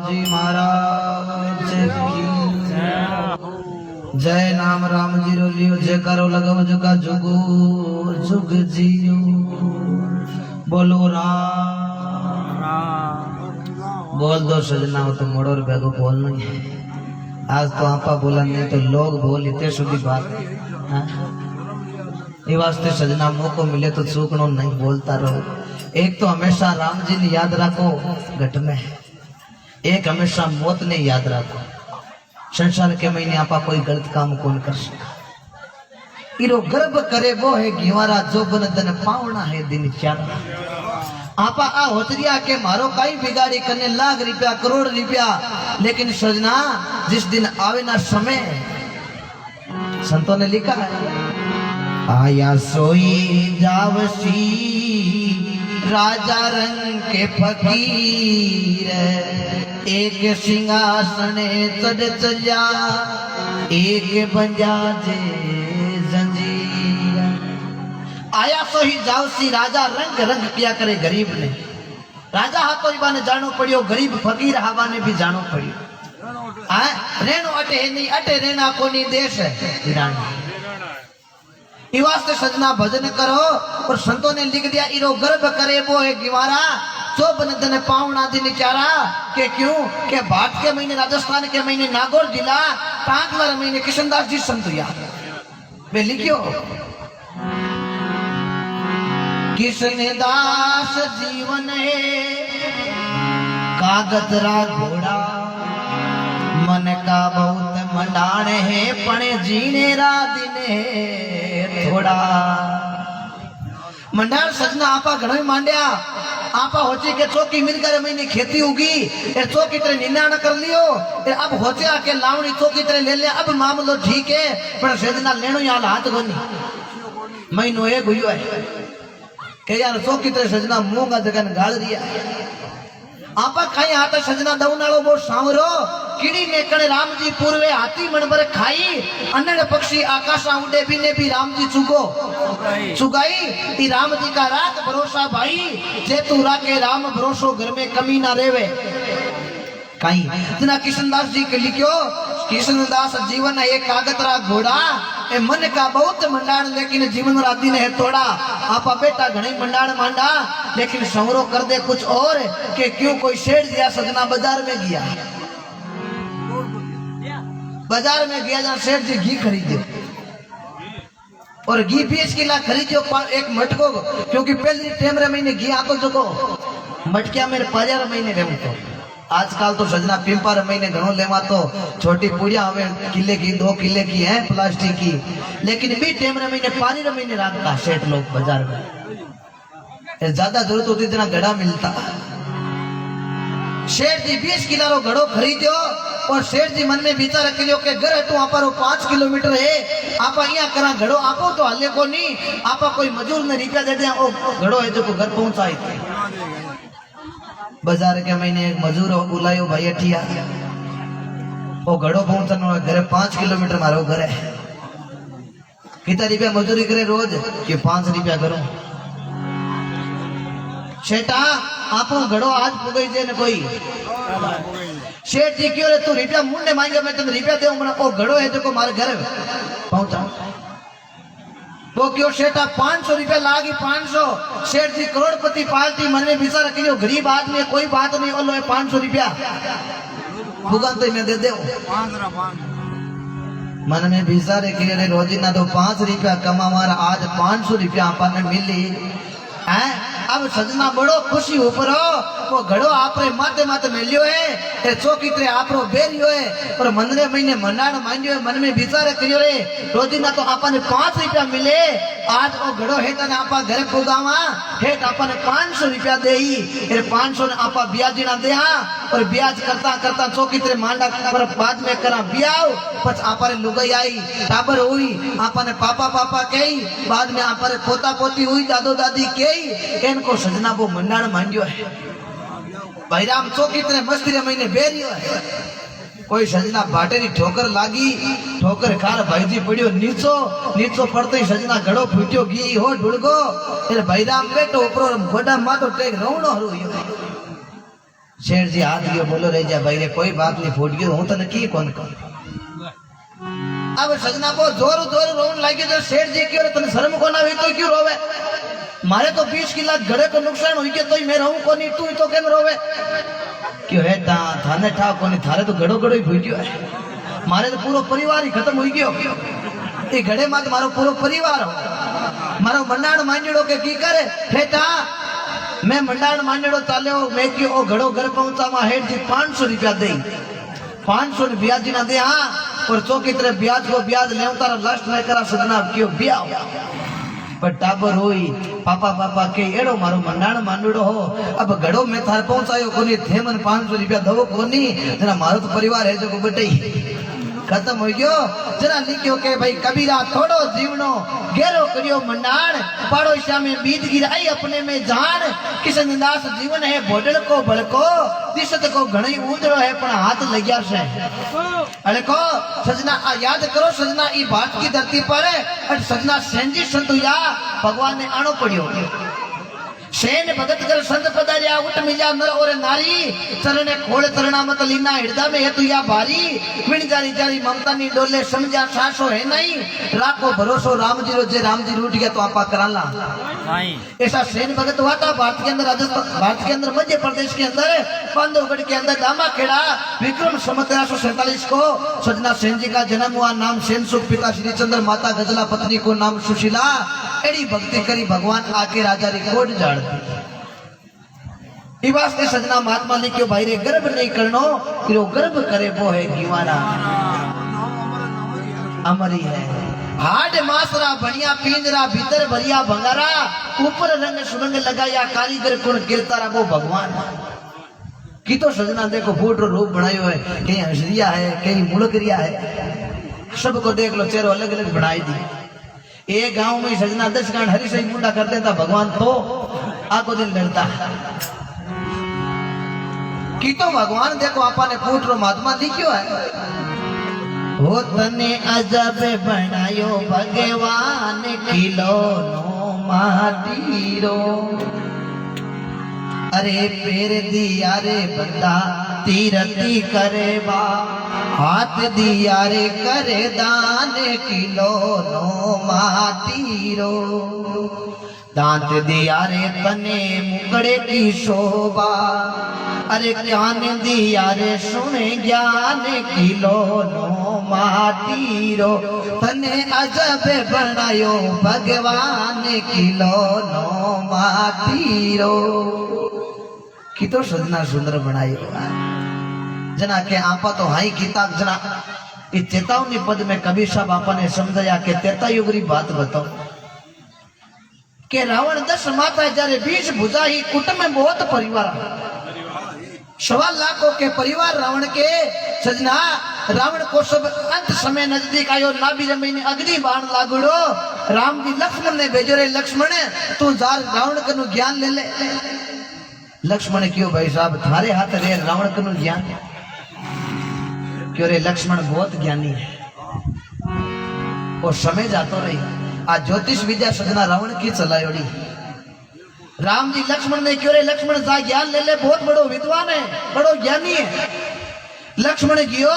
जी महाराज की जय। नाम राम जी रो लियो, जय करो लगो जुगा जुगो जुग जियो। बोलो राम। बोल दो सजना, हो तो मोड़ो रे बेगो बोल नहीं है। आज तो आपा बोला नहीं तो लोग बोल इतने सुधी बात है। ये वास्ते सजना मौको मिले तो चूकनो नहीं, बोलता रहो। एक तो हमेशा राम जी ने याद रखो घट में, एक हमेशा मौत ने याद रखो। संसार के महीने आपा कोई गलत काम कौन कर सका। इरो गर्भ करे वो है घिवारा, जो बन दन पावना है दिन चारा। आपा आ होतरिया के मारो काई बिगाड़ी करने लाख रुपया करोड़ रुपया, लेकिन सजना जिस दिन आवे ना समय, संतों ने लिखा है आया सोई जावसी राजा रंग के फकीर, एक सिंहासन चढ़ चलिया एक बंजा जे जंजीर। आया सो ही जावसी राजा रंग रंग किया करे गरीब ने। राजा हाथों ने जानो पड़ियो, गरीब फकीर हावा ने भी जानो पड़ियो। रेणु अटे नहीं, अटे रेना कोनी देश है। वास्ते सजना भजन करो। और संतों ने लिख दिया इरो गर्भ करे वो है गिवारा, जो बन दन पावना दिन चारा। के क्यों के भाट के महीने राजस्थान के महीने नागौर जिला टांगलर महीने किशनदास जी संतुया वे लिखियो किशनदास जीवन है कागतरा घोड़ा, मन का बहुत मंडाण है पण जीने रा दिने थोड़ा। मंडाण सजना आपा घणो मांड्या। आपा होची के चौकी मिल करे महीने खेती उगी, ए चौकी तरह निन्याण कर लियो, ए अब होचे आके लावणी चौकी तरह ले ले, अब मामलो ठीक है। पर सजना लेनो यार हाथ गोनी महीनो एक हुई है के यार चौकी तरह सजना मूंगा जगन गाल दिया। आपा खाई हाथ सजना दवनाळो बो सांवरो, कीड़ी ने कणे राम जी पूर्वे हाथी मनबर खाई, अन्नड़ पक्षी आकाशा उड़े बिने भी राम जी चुगाई। ई राम जी का रात भरोसा भाई, जे तू राखे राम भरोसो घर में कमी ना रेवे। कहीं जना किशनदास जी के लिखियो किशनदास जीवन एक कागतरा घोड़ा, ए मन का बहुत मंडाण लेकिन जीवन रा दिन है थोड़ा। आपा बेटा घणे मंडाण मांडा, लेकिन संवरो कर दे कुछ और के क्यों कोई शेर दिया सजना बाजार में गया, बाजार में गया जहाँ सेठ जी घी खरीदे और घी 20 किला खरीदो एक मटको, क्योंकि पहले टेमरे महीने घी आतो जो मटकिया मेरे 5 महीने रहूं तो। आजकल तो सजना पिंपर महीने घणो लेवा तो छोटी पुड़िया हमें किले की 2 किले की है प्लास्टिक की, लेकिन भी टेमरे महीने 5 महीने रखता सेठ लोग बाजार में। ज्यादा जरूरत होती इतना घड़ा मिलता। सेठ जी 20 किलो रो घड़ो खरीदो और सेठ जी मन में विचार रख लियो के घर हटू आप 5 किलोमीटर है, आप यहाँ करा घड़ो आपो तो हले को नहीं, आप कोई मजूर ने रुपया दे दिया वो घड़ो है जो को घर पहुंचाई। बाजार के महीने एक मजूर बुलायो भाई अठिया, वो घड़ो पहुंचानो घर 5 किलोमीटर मारो घर है। कितना रुपया मजूरी करे रोज कि 5 रुपया करो। शेठा आप घड़ो आज पुगई जे न कोई शेठ जी क्यों रे तू रुपया मुंडे मांगे मैं तुम रुपया दे मना ओ घड़ो है जो को मारे घर पहुंचा वो क्यों शेठा 500 रुपया लागी 500। सेठ जी करोड़पति पार्टी मन में विचार रख लियो गरीब आदमी कोई बात नहीं ओलो है 500 रुपया भुगन तो मैं दे दे मन में विचार रख लियो रोजी ना तो 5 रुपया कमा मारा आज 500 रुपया अपन मिली है। अब सजना बड़ो खुशी ऊपर वो घड़ो आपरे माथे माथे मिलियो है चौकी तरह आपरो बेरियो है और मंदरे महीने मंडाण मांगियो है। मन में विचार करियो रे रोजी ना तो आपने 5 रुपया मिले आज वो घड़ो है तने आपा घर पुगावा है आपने 500 रुपया देई फिर 500 ने आपा ब्याज ना दे और ब्याज करता करता चौकी तरह मांडा पर बाद में करा ब्याह पछ आपरे लुगाई आई टाबर हुई आपने पापा पापा कही बाद में आपरे पोता पोती हुई दादो दादी कही को सजना वो मंडाण मांगियो है। भाई राम चौकी तरह मस्ती रे महीने बेरियो है। कोई सजना भाटेरी ठोकर लागी ठोकर खार भाई जी पड़ियो नीचो नीचो पड़ते ही सजना घड़ो फूट्यो घी हो ढुड़गो फिर भाई राम बेटो ऊपर गोडा मातो टेक रौणो हरुयो शेठ जी हाथ गयो बोलो रह जा भाई रे कोई बात नहीं फूट गयो हूं तने की कोन कर अब सजना को जोर जोर रोन लागे तो शेठ जी क्यों तने शर्म को ना हुई तो क्यों रोवे मारे तो 20 किला घड़े को नुकसान हुई के तो मैं रहूं कोनी तू तो केम रोवे क्यों है ता थाने ठा कोनी थारे तो घड़ो घड़ो ही फूट्यो है मारे तो पूरा परिवार ही खत्म हुई गयो ये घड़े में मारो पूरा परिवार हो मारो मंडाण मांडड़ो के की करे हेठा मैं मंडाण मांडड़ो चाल्यो मैं क्यों ओ घड़ो घर पहुंचा मा हेठ जी 500 रुपया दे 500 ब्याज जी ना दे हाँ और चौकी तरह ब्याज को ब्याज ले तारा लास्ट में करा सजना क्यों ब्याह पर टाबर होई पापा पापा के एड़ो मारो मंडाण मांडड़ो हो अब घड़ो में थार पहुंचायो कोनी थे मन 500 रुपया दवो कोनी जना मारो तो परिवार है जो बटई खत्म हो गयो जरा लिखियो के भाई कबीरा थोड़ो जीवनो गेरो करियो मंडाण पड़ोसिया में बीत गिराई अपने में जान किशन दास जीवन है बोडल को बड़को दिशत को घणी ऊंधड़ो है पण हाथ लग्या से अरे को सजना याद करो सजना ई भारत की धरती पर अट सजना सेंजी संतुया भगवान ने आनो पड़ियो सेन भगत कर संत पधारिया उठ मिला नर और नारी चरणे खोड़ चरणा मत लीना हृदय में है तू या भारी विण जारी जारी ममता नी डोले समझा सासो है नहीं राखो भरोसो राम जी रो जे राम जी रूठ गया तो आपा कराला ऐसा सेन भगत हुआ था भारत के अंदर राजस्थान भारत के अंदर मध्य प्रदेश के अंदर बांधवगढ़ के अंदर दामा खेड़ा विक्रम संवत 1347 को सजना सेन जी का जन्म हुआ नाम सेन सुख पिता श्री चंद्र माता गजला पत्नी को नाम सुशीला एड़ी भक्ति करी भगवान आके राजा री कोट जाड़ इवास के सजना महात्मा लिखियो भाई रे गर्भ नहीं करनो फिर गर्भ करे वो है गीवाना अमरी है हाड मासरा बढ़िया पिंजरा भीतर भरिया भंगारा ऊपर रंग सुरंग लगाया कारीगर कुण गिरता वो भगवान की तो सजना देखो फूट रूप बनायो है कहीं हंसरिया है कहीं मुलकरिया है सबको देख लो चेहरो अलग अलग बनाई दी एक गांव में सजना 10 गांठ हरी सही मुंडा कर देता भगवान तो आको दिन लड़ता की तो भगवान देखो आपा ने फूट रो महात्मा लिखियो है हो तने अजब बनायो भगवान किलो नो माटीरो अरे पेर दिया रे बंदा तीरती करे बा हाथ दिया रे करे दान किलो नो माटीरो दांत दिया रे तने मुकड़े की शोभा अरे ज्ञान दिया रे सुने ज्ञान किलो नो माटीरो तने अजब बनायो भगवान किलो नो माटीरो की तो सजना सुंदर बनायो जना के आपा तो हाई किताब जना इस चेतावनी पद में कबीर साहब आपा ने समझाया कि तेता युगरी बात बताओ के रावण 10 माता जारे 20 भुजा ही कुटुंब में बहुत परिवार 1.25 लाखों के परिवार रावण के सजना रावण को सब अंत समय नजदीक आयो नाभि जमीन अग्नि बाण लागड़ो राम जी लक्ष्मण ने भेजो रे लक्ष्मण तू जा रावण कनु ज्ञान ले ले लक्ष्मण क्यों भाई साहब थारे हाथ रे रावण कनु ज्ञान क्यों रे लक्ष्मण बहुत ज्ञानी है और समय जातो रही आज ज्योतिष विद्या सजना रावण की चलायोड़ी राम जी लक्ष्मण ने क्यों रे लक्ष्मण जा ज्ञान ले ले बहुत बड़ो विद्वान है बड़ो ज्ञानी है लक्ष्मण गियो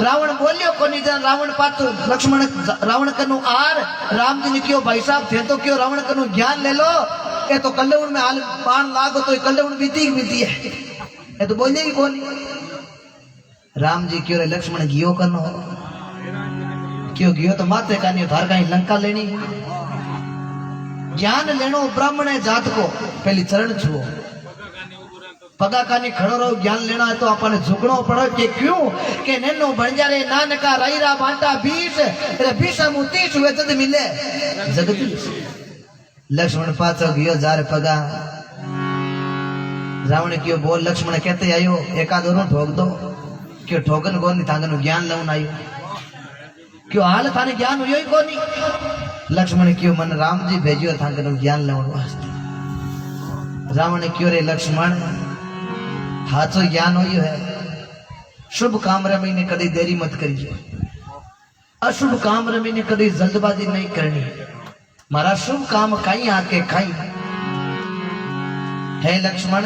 रावण बोलियो कोनी जन रावण पातो लक्ष्मण रावण कनु आर राम जी ने क्यों भाई साहब थे तो क्यों रावण कनु ज्ञान ले लो ये तो कल्याण में हाल बाण लागो तो कल्याण बीती है ये तो बोले ही कोनी राम जी क्यों रे लक्ष्मण गियो कनो क्यों गियो तो माते कानी धार का लंका लेनी ज्ञान लेनो ब्राह्मण जात को पहली चरण छुओ पगा कानी खड़ो रहो ज्ञान लेना है तो अपन झुकनो पड़ो कि क्यों के नैनो बन जा रे नानका राईरा बांटा 20 रे 20 30 हुए जद मिले जगदीश लक्ष्मण पाछो गयो जार पगा रावण क्यों बोल लक्ष्मण कहते आयो एकाद और ठोक दो क्यों ठोकन कोनी थागन ज्ञान लउन आयो क्यों हाल थाने ज्ञान हुयो ही कोनी लक्ष्मण क्यों मन राम जी भेजियो थागन ज्ञान लउन वास्ते रावण क्यों रे लक्ष्मण हाचो ज्ञान होयो है शुभ काम रमी ने कभी देरी मत करियो अशुभ काम रमी ने कभी जल्दबाजी नहीं करनी मारा शुभ काम कहीं आके खाई है लक्ष्मण